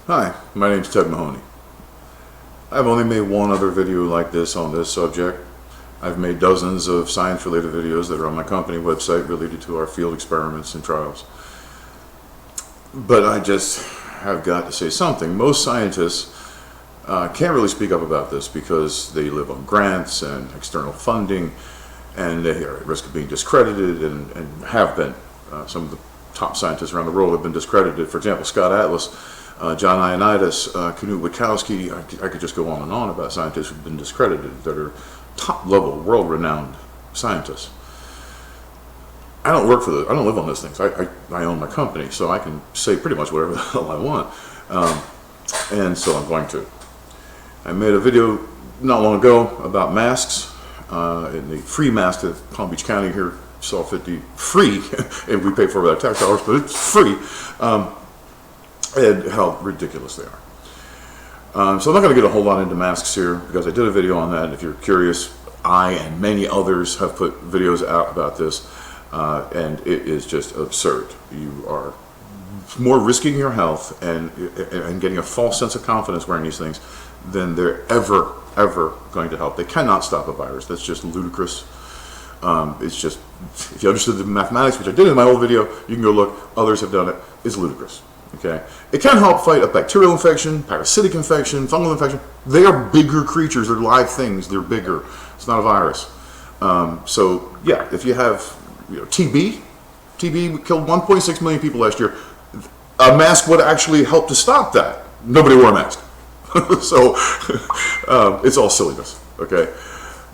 Hi, my name's Ted Mahoney. I've only made one other video like this on this subject. I've made dozens of science-related videos that are on my company website related to our field experiments and trials. But I just have got to say something. Most scientists can't really speak up about this because they live on grants and external funding, and they are at risk of being discredited and have been. Some of the top scientists around the world have been discredited. For example, Scott Atlas, John Ioannidis, Knut Witkowski. I could just go on and on about scientists who've been discredited that are top-level, world-renowned scientists. I don't work for I don't live on those things. I own my company, so I can say pretty much whatever the hell I want. And so I'm going to. I made a video not long ago about masks, and the free mask that Palm Beach County here saw 50 free, and we pay for it with our tax dollars, but it's free. And how ridiculous they are. So I'm not going to get a whole lot into masks here because I did a video on that. If you're curious, I and many others have put videos out about this, and it is just absurd. You are more risking your health and getting a false sense of confidence wearing these things than they're ever going to help. They cannot stop a virus. That's just ludicrous. It's just, if you understood the mathematics, which I did in my old video, you can go look. Others have done it. It's ludicrous. Okay, it can help fight a bacterial infection, parasitic infection, fungal infection. They are bigger creatures. They're live things. They're bigger. It's not a virus. So yeah, if you have TB killed 1.6 million people last year. A mask would actually help to stop that. Nobody wore a mask. So it's all silliness. Okay,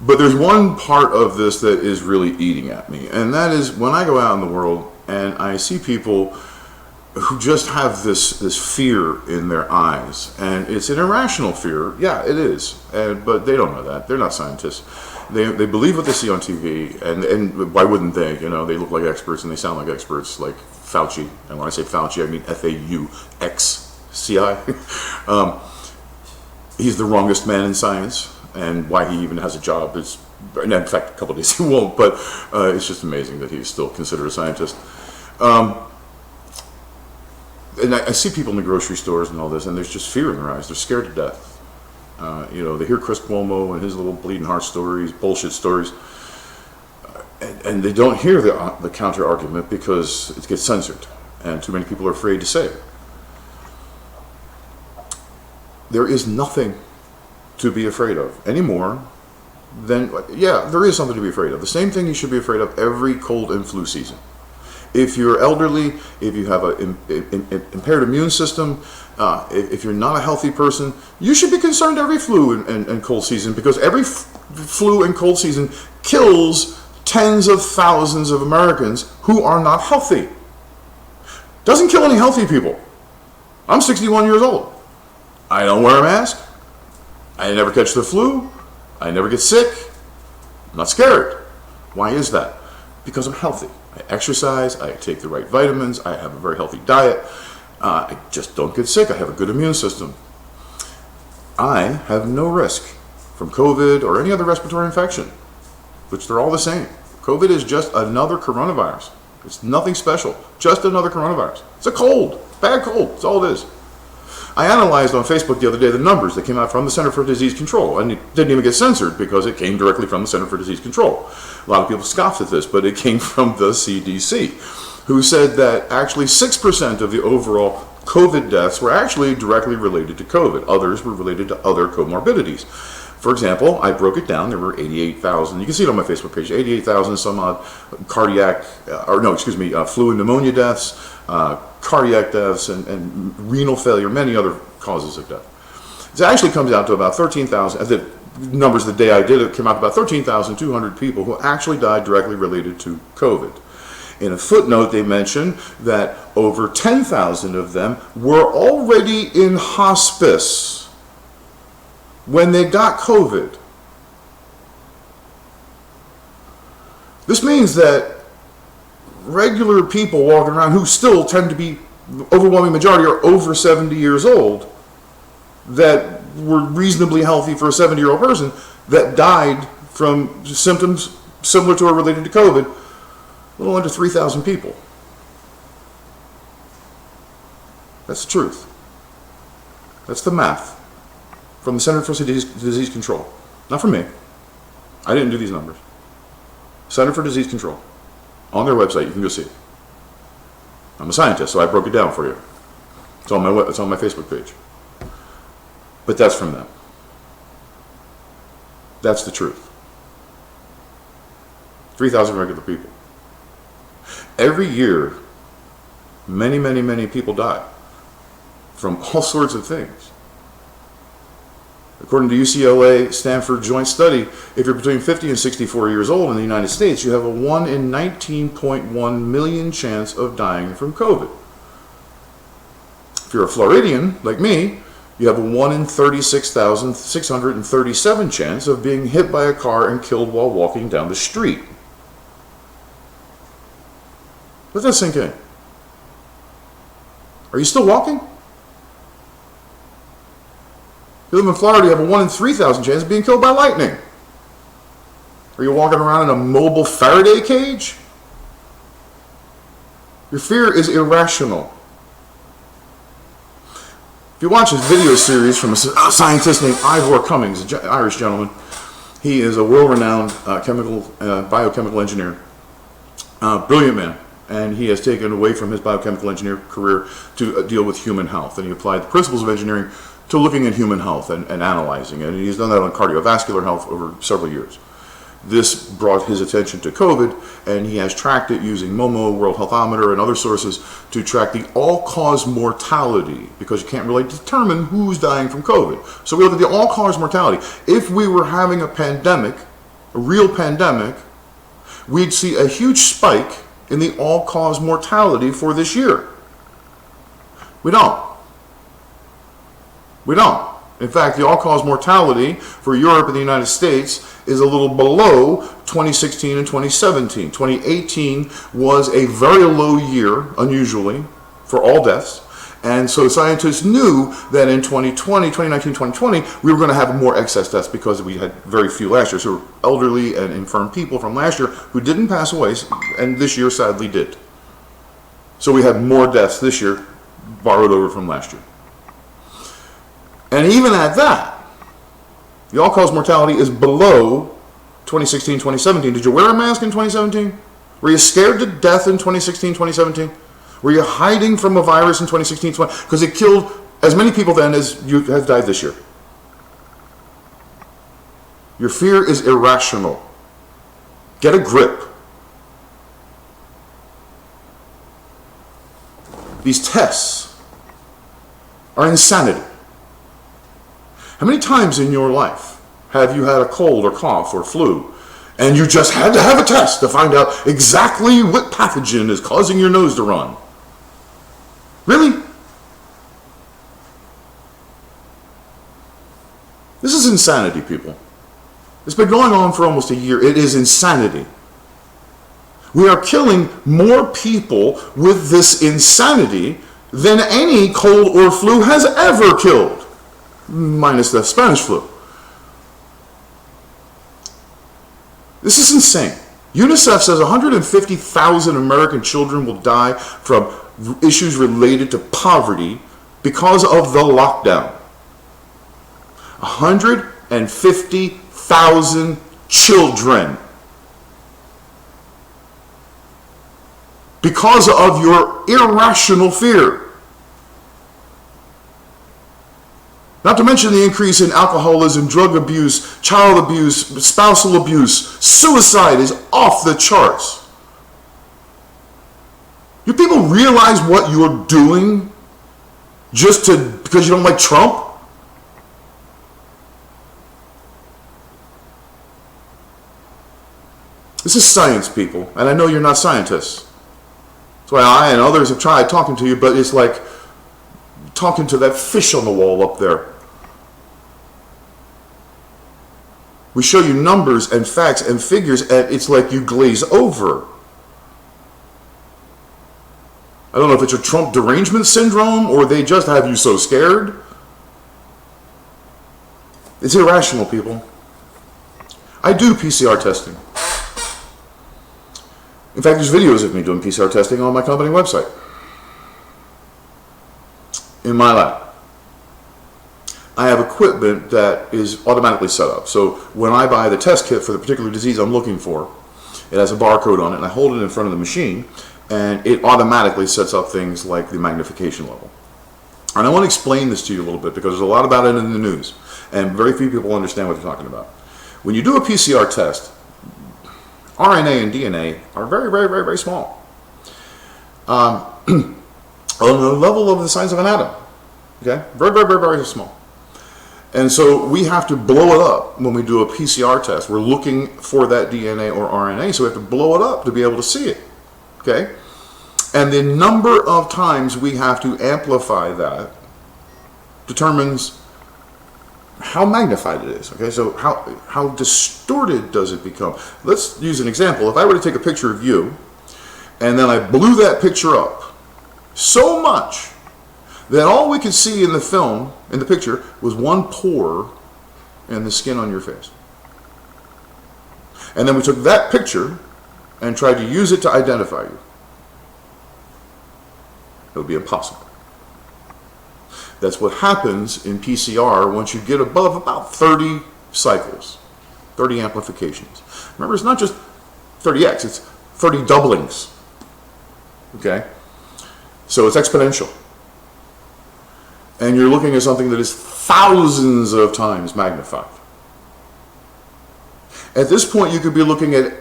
but there's one part of this that is really eating at me, and that is when I go out in the world and I see people who just have this fear in their eyes, and it's an irrational fear. Yeah, it is, but they don't know that. They're not scientists. They believe what they see on TV, and why wouldn't they? They look like experts and they sound like experts, like Fauci. And when I say Fauci, I mean F-A-U-X-C-I. He's the wrongest man in science, and why he even has a job is, in fact, a couple of days he won't. But it's just amazing that he's still considered a scientist. And I see people in the grocery stores and all this, and there's just fear in their eyes. They're scared to death. They hear Chris Cuomo and his little bleeding heart stories, bullshit stories, and they don't hear the counter argument because it gets censored, and too many people are afraid to say it. There is nothing to be afraid of anymore than, yeah, there is something to be afraid of. The same thing you should be afraid of every cold and flu season. If you're elderly, if you have an impaired immune system, if you're not a healthy person, you should be concerned every flu and cold season, because every flu and cold season kills tens of thousands of Americans who are not healthy. Doesn't kill any healthy people. I'm 61 years old. I don't wear a mask. I never catch the flu. I never get sick. I'm not scared. Why is that? Because I'm healthy. I exercise, I take the right vitamins, I have a very healthy diet, I just don't get sick, I have a good immune system. I have no risk from COVID or any other respiratory infection, which they're all the same. COVID is just another coronavirus. It's nothing special, just another coronavirus. It's a cold, bad cold, that's all it is. I analyzed on Facebook the other day the numbers that came out from the Center for Disease Control, and it didn't even get censored because it came directly from the Center for Disease Control. A lot of people scoffed at this, but it came from the CDC, who said that actually 6% of the overall COVID deaths were actually directly related to COVID. Others were related to other comorbidities. For example, I broke it down. There were 88,000. You can see it on my Facebook page. 88,000 some odd flu and pneumonia deaths, cardiac deaths, and renal failure, many other causes of death. It actually comes out to about 13,000. The numbers the day I did it came out to about 13,200 people who actually died directly related to COVID. In a footnote, they mentioned that over 10,000 of them were already in hospice when they got COVID. This means that regular people walking around, who still tend to be, overwhelming majority are over 70 years old, that were reasonably healthy for a 70-year-old person, that died from symptoms similar to or related to COVID, a little under 3,000 people. That's the truth. That's the math from the Center for Disease Control. Not from me. I didn't do these numbers. Center for Disease Control. On their website, you can go see it. I'm a scientist, so I broke it down for you. It's on my Facebook page. But that's from them. That's the truth. 3,000 regular people. Every year, many, many, many people die from all sorts of things. According to UCLA Stanford joint study, if you're between 50 and 64 years old in the United States, you have a 1 in 19.1 million chance of dying from COVID. If you're a Floridian, like me, you have a 1 in 36,637 chance of being hit by a car and killed while walking down the street. Let that sink in. Are you still walking? You live in Florida, you have a 1 in 3,000 chance of being killed by lightning. Are you walking around in a mobile Faraday cage? Your fear is irrational. If you watch this video series from a scientist named Ivor Cummings, an Irish gentleman, he is a world-renowned biochemical engineer, brilliant man, and he has taken away from his biochemical engineer career to deal with human health, and he applied the principles of engineering to looking at human health and analyzing it. And he's done that on cardiovascular health over several years. This brought his attention to COVID, and he has tracked it using MOMO, World Healthometer, and other sources to track the all-cause mortality, because you can't really determine who's dying from COVID. So we look at the all-cause mortality. If we were having a pandemic, a real pandemic, we'd see a huge spike in the all-cause mortality for this year. We don't. We don't. In fact, the all-cause mortality for Europe and the United States is a little below 2016 and 2017. 2018 was a very low year, unusually, for all deaths. And so scientists knew that in 2019, 2020, we were going to have more excess deaths because we had very few last year. So elderly and infirm people from last year who didn't pass away, and this year sadly did. So we had more deaths this year, borrowed over from last year. And even at that, the all-cause mortality is below 2016, 2017. Did you wear a mask in 2017? Were you scared to death in 2016, 2017? Were you hiding from a virus in 2016, 20? Because it killed as many people then as you have died this year. Your fear is irrational. Get a grip. These tests are insanity. How many times in your life have you had a cold or cough or flu, and you just had to have a test to find out exactly what pathogen is causing your nose to run? Really? This is insanity, people. It's been going on for almost a year. It is insanity. We are killing more people with this insanity than any cold or flu has ever killed. Minus the Spanish flu. This is insane. UNICEF says 150,000 American children will die from issues related to poverty because of the lockdown. 150,000 children. Because of your irrational fear. Not to mention the increase in alcoholism, drug abuse, child abuse, spousal abuse. Suicide is off the charts. You people realize what you're doing just because you don't like Trump? This is science, people, and I know you're not scientists. That's why I and others have tried talking to you, but it's like talking to that fish on the wall up there. We show you numbers and facts and figures, and it's like you glaze over. I don't know if it's a Trump derangement syndrome or they just have you so scared. It's irrational, people. I do PCR testing. In fact, there's videos of me doing PCR testing on my company website. In my lab. I have equipment that is automatically set up. So when I buy the test kit for the particular disease I'm looking for, it has a barcode on it, and I hold it in front of the machine, and it automatically sets up things like the magnification level. And I want to explain this to you a little bit because there's a lot about it in the news, and very few people understand what they're talking about. When you do a PCR test, RNA and DNA are very, very, very, very small. On the level of the size of an atom. Okay? Very, very, very, very small. And so we have to blow it up when we do a PCR test. We're looking for that DNA or RNA, so we have to blow it up to be able to see it. Okay? And the number of times we have to amplify that determines how magnified it is. Okay, so how distorted does it become? Let's use an example. If I were to take a picture of you, and then I blew that picture up so much that all we could see in the film, in the picture, was one pore in the skin on your face. And then we took that picture and tried to use it to identify you. It would be impossible. That's what happens in PCR once you get above about 30 cycles, 30 amplifications. Remember, it's not just 30x, it's 30 doublings. Okay? So it's exponential. And you're looking at something that is thousands of times magnified. At this point, you could be looking at,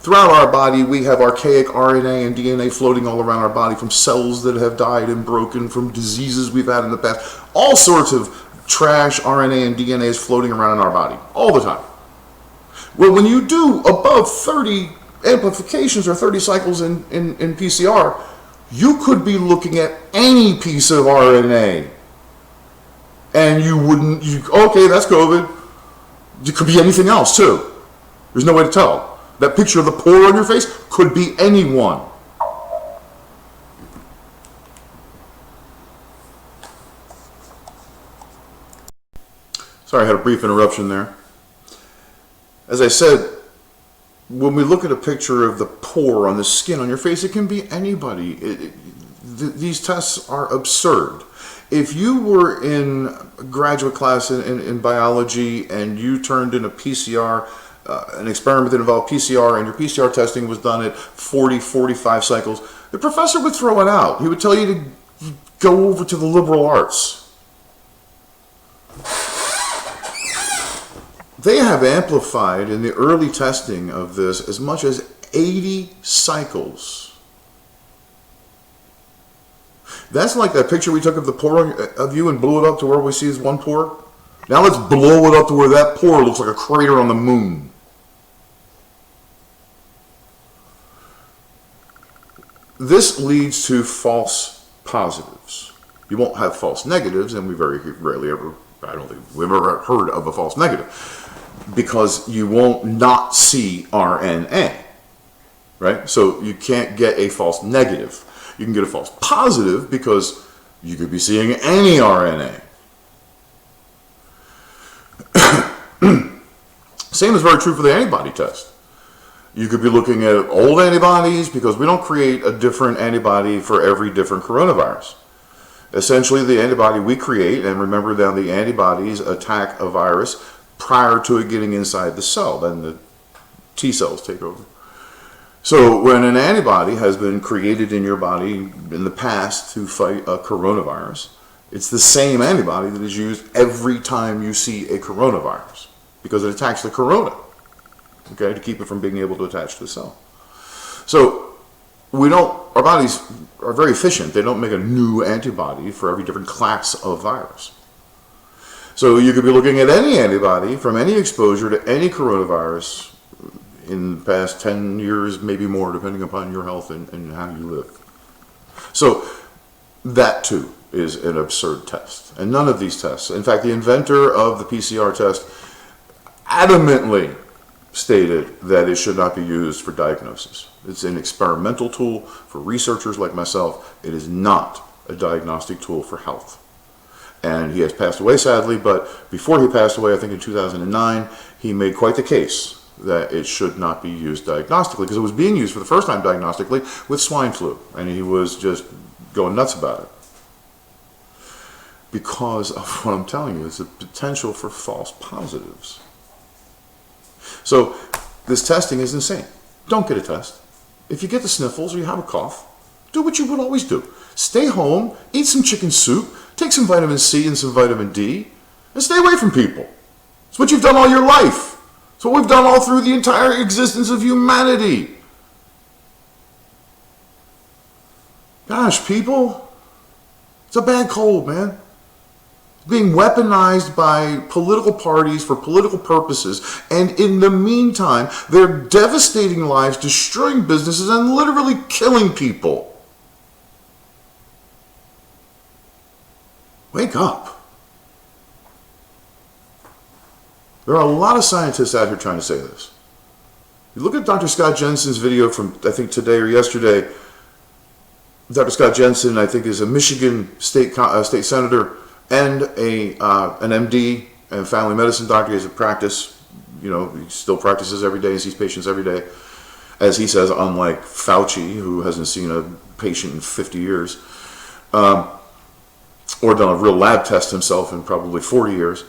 throughout our body, we have archaic RNA and DNA floating all around our body from cells that have died and broken, from diseases we've had in the past. All sorts of trash RNA and DNA is floating around in our body all the time. Well, when you do above 30 amplifications or 30 cycles in PCR, you could be looking at any piece of RNA. And you wouldn't, okay, that's COVID. It could be anything else too. There's no way to tell. That picture of the pore on your face could be anyone. Sorry, I had a brief interruption there. As I said, when we look at a picture of the pore on the skin on your face, it can be anybody. These tests are absurd. If you were in a graduate class in biology and you turned in a PCR, an experiment that involved PCR, and your PCR testing was done at 40, 45 cycles, the professor would throw it out. He would tell you to go over to the liberal arts. They have amplified in the early testing of this as much as 80 cycles. That's like that picture we took of the pore of you and blew it up to where we see is one pore. Now let's blow it up to where that pore looks like a crater on the moon. This leads to false positives. You won't have false negatives, and we very rarely ever, I don't think we've ever heard of a false negative, because you won't not see RNA, right? So you can't get a false negative. You can get a false positive because you could be seeing any RNA. Same is very true for the antibody test. You could be looking at old antibodies because we don't create a different antibody for every different coronavirus. Essentially, the antibody we create, and remember that the antibodies attack a virus prior to it getting inside the cell, then the T cells take over. So when an antibody has been created in your body in the past to fight a coronavirus, it's the same antibody that is used every time you see a coronavirus because it attacks the corona, okay, to keep it from being able to attach to the cell. So our bodies are very efficient. They don't make a new antibody for every different class of virus. So you could be looking at any antibody from any exposure to any coronavirus in the past 10 years, maybe more, depending upon your health and how you live. So that too is an absurd test. And none of these tests, in fact, the inventor of the PCR test adamantly stated that it should not be used for diagnosis. It's an experimental tool for researchers like myself. It is not a diagnostic tool for health. And he has passed away, sadly, but before he passed away, I think in 2009, he made quite the case that it should not be used diagnostically, because it was being used for the first time diagnostically with swine flu, and he was just going nuts about it. because of what I'm telling you. It's the potential for false positives. So this testing is insane. Don't get a test. If you get the sniffles or you have a cough, do what you would always do. Stay home, eat some chicken soup, take some vitamin C and some vitamin D, and stay away from people. It's what you've done all your life. It's what we've done all through the entire existence of humanity. Gosh, people, it's a bad cold, man. It's being weaponized by political parties for political purposes, and in the meantime, they're devastating lives, destroying businesses, and literally killing people. Wake up. There are a lot of scientists out here trying to say this. You look at Dr. Scott Jensen's video from, I think, today or yesterday. Dr. Scott Jensen, I think, is a Michigan state senator and an MD and family medicine doctor. He has a practice. You know, he still practices every day and sees patients every day. As he says, unlike Fauci, who hasn't seen a patient in 50 years. Or done a real lab test himself in probably 40 years.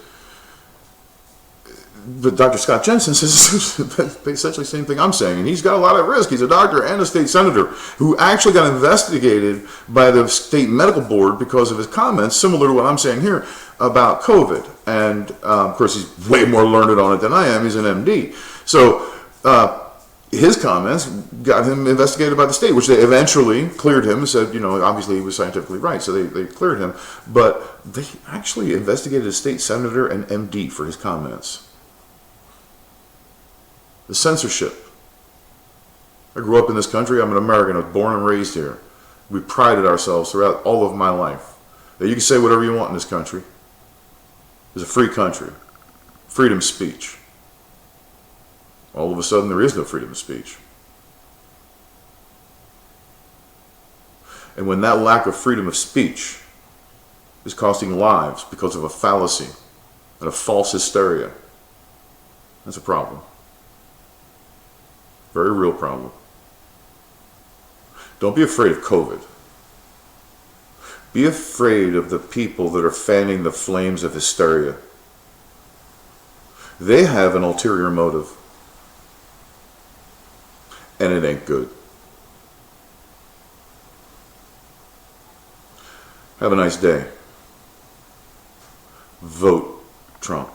But Dr. Scott Jensen says essentially the same thing I'm saying. And he's got a lot of risk. He's a doctor and a state senator who actually got investigated by the state medical board because of his comments, similar to what I'm saying here about COVID. And of course, he's way more learned on it than I am. He's an MD. So his comments got him investigated by the state, which they eventually cleared him and said, you know, obviously he was scientifically right, so they cleared him. But they actually investigated a state senator and MD for his comments. The censorship. I grew up in this country. I'm an American. I was born and raised here. We prided ourselves throughout all of my life that you can say whatever you want in this country. It's a free country. Freedom of speech. All of a sudden, there is no freedom of speech. And when that lack of freedom of speech is costing lives because of a fallacy and a false hysteria, that's a problem. Very real problem. Don't be afraid of COVID. Be afraid of the people that are fanning the flames of hysteria. They have an ulterior motive. And it ain't good. Have a nice day. Vote Trump.